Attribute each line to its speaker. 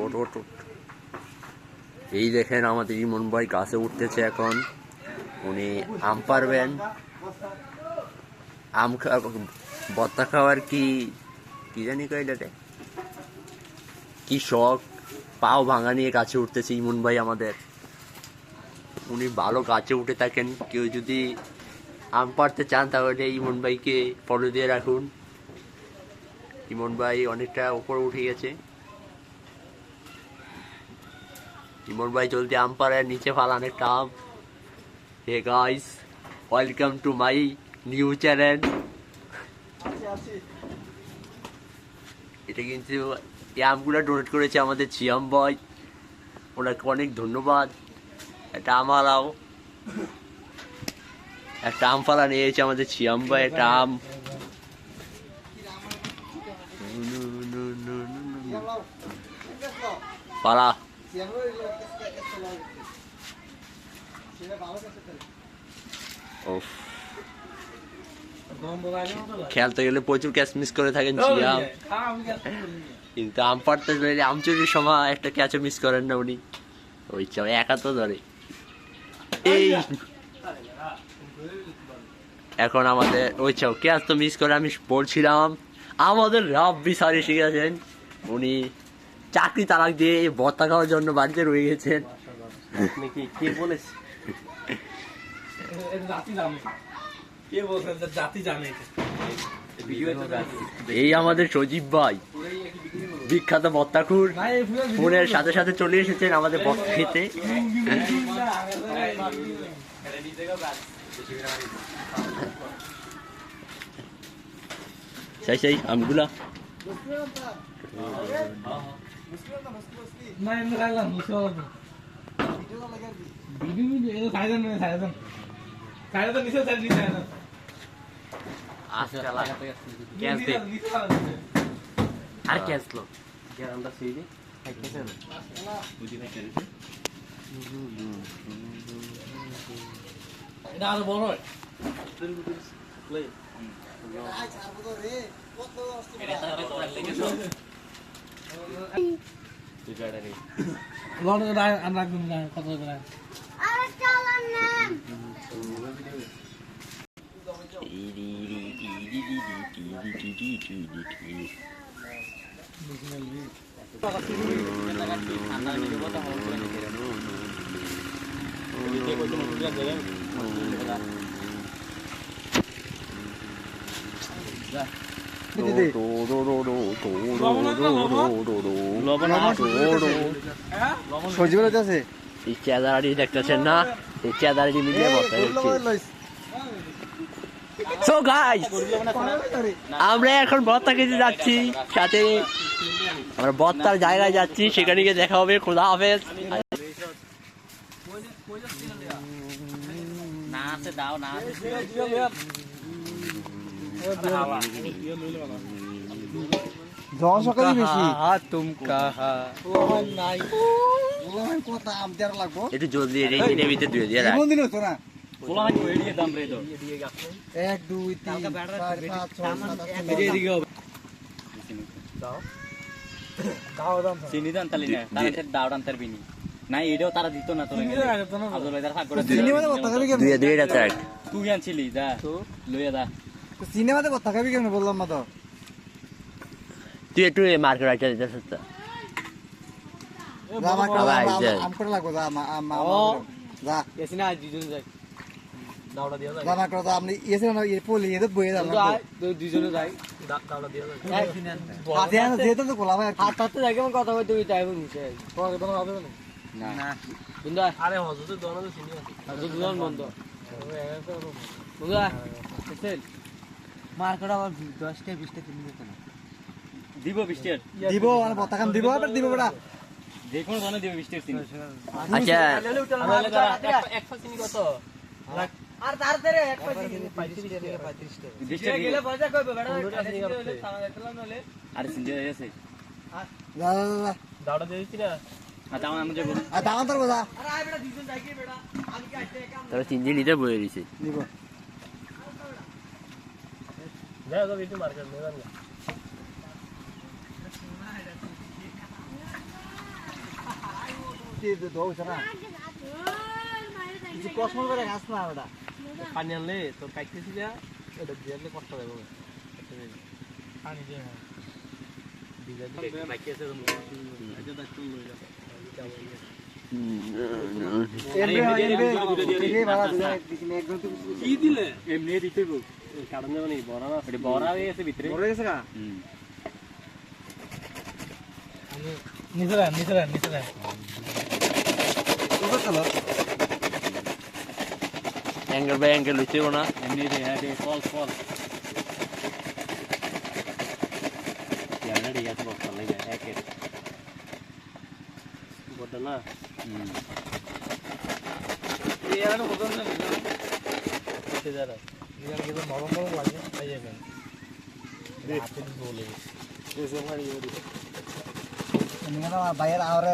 Speaker 1: ওট ওট ওট। এই দেখেন আমাদের ইমন ভাই গাছে উঠতেছে এখন, উনি আম পারবেন। আম ভর্তা খাওয়ার কি জানি কইলে কি শখ, পাও ভাঙা নিয়ে গাছে উঠতেছে ইমন ভাই আমাদের। উনি ভালো গাছে উঠে থাকেন, কেউ যদি আম পাড়তে চান তাহলে ইমন ভাইকে ফলো দিয়ে রাখুন। ইমন ভাই অনেকটা উপরে উঠে গেছে। ইমন ভাই জলদি আম পাড়ায় নিচে ফালান একটা আম। Hey guys, welcome to my new channel. এটা কিন্তু এই আমগুলো ডোনেট করেছে আমাদের চিয়াম ভাই, ওনাকে অনেক ধন্যবাদ। একটা আম আলাও, একটা আম ফালা নিয়েছে আমাদের চিয়াম ভাই, একটা আম। পালা খেলতে গেলে প্রচুর ক্যাচ মিস করে থাকেন চিয়াম, কিন্তু আম পাড়তে গেলে আম চুরির সময় একটা ক্যাচও মিস করেন না উনি। ওই চাও একা তো ধরে। এই এখন আমাদের ওই চাও ক্যাচ তো মিস করে, আমি বলছিলাম আমাদের রাব্বি স্যার এসে গেছেন। উনি চাকরি তালাক দিয়ে এই ভর্তা খাওয়ার জন্য বাড়িতে রয়ে গেছেন। এই আমাদের সজীব ভাই, বিখ্যাত ভর্তাখুর, ফোনের সাথে সাথে চলে এসেছেন আমাদের ভর্তা খেতে। সেই আমগুলা আর কে আসলো এটা আরো বড় হয়। দেখতেছেন না, এই চেদারাটি মিলিয়ে আমরা এখন ভর্তা খেতে যাচ্ছি, সাথে আমরা ভর্তার জায়গায় যাচ্ছি, সেখানে গিয়ে দেখা হবে। খোদা হাফেজ। একটু জলদি ভিতরে দিয়ে রাখ।
Speaker 2: 1 2 3 4 5 6
Speaker 3: চিনি দান তালি না তার দাও দান তার বিনি না এটাও তারা দিত না তোরে আব্দুল ভাই তার ভাগ করে
Speaker 1: দুইটা চাক
Speaker 3: তুই আনছিলি যা লইয়া দা
Speaker 2: তো সিনেমাতে কথা কবি কেন বললাম না তো,
Speaker 1: তুই একটু মার্কেট রাইটা দিতেছ তো
Speaker 2: আম করে লাগো যা যা
Speaker 3: এসিনা দুজন যাই দাওড়া দিয়া যায়
Speaker 2: জানা করো আপনি এসে না এই পলি এতে বইয়ে যান
Speaker 3: দুজনে যাই দাওড়া দিয়া যায়
Speaker 2: হাতে আনা যেতে তো গোলা ভাই
Speaker 3: হাতে যাই কেমন কথা কইতে হইতে আইবো নিচে পরে কোনো হবে না না বন্ধু আরে হজুর দোনো তো চিনি আছে হজুর দুজন বন্ধ বন্ধু চল
Speaker 2: মার করে আবার 10 টা 20 টা কিনে দিতে না
Speaker 3: দিব 20 টাকা
Speaker 2: দিব আর বতাকাম দিব আবার দিব বড়া
Speaker 3: যে কোন ধরনের দিব 20 টাকা চিনি
Speaker 1: আচ্ছা
Speaker 3: এক ফা চিনি কত
Speaker 2: আর তার ধরে 1
Speaker 3: 35 টাকা গেলে পয়সা কইবে বেড়া সামনে দেখলাম নলে আরে চিনি আছে
Speaker 2: যা যা
Speaker 3: দাওড়া দিয়ে দিছি না আচ্ছা আমি যাব
Speaker 2: আর দাও তোর বড়া
Speaker 3: আরে আই বেটা দুজন যাই কি বেটা আমি কি আইতে কাম
Speaker 1: তোরা তিনজন লিটার বয়ে দিছে
Speaker 2: দিব
Speaker 3: যাও তো বিটু মার্কেট নিয়ে যান
Speaker 2: ধোছে না কিছু কসমল করে ঘাস না ওটা
Speaker 3: পানি আনলে তোর কাটতেছি যা ওটা দিয়ে কষ্ট দেবো পানি দিয়ে কি দিলে এমনি দিতে কারণ যাবো নাকি বড়া না বড়া হয়ে গেছে ভিতরে
Speaker 2: বড় গেছে গা নিচে চলো
Speaker 1: অ্যাঙ্গেল বাই অ্যাঙ্গেল হইতেও না
Speaker 3: এমনি রে হ্যাঁ রে ফল ইয়ানা রে ইয়াস বক্স লাগে একে বড় না ইয়ানা বড় না তে যারা ইয়ানা কি নরম লাগে তাই যাবেন হাতে বলে এসে মারি
Speaker 2: বাইরে আওরে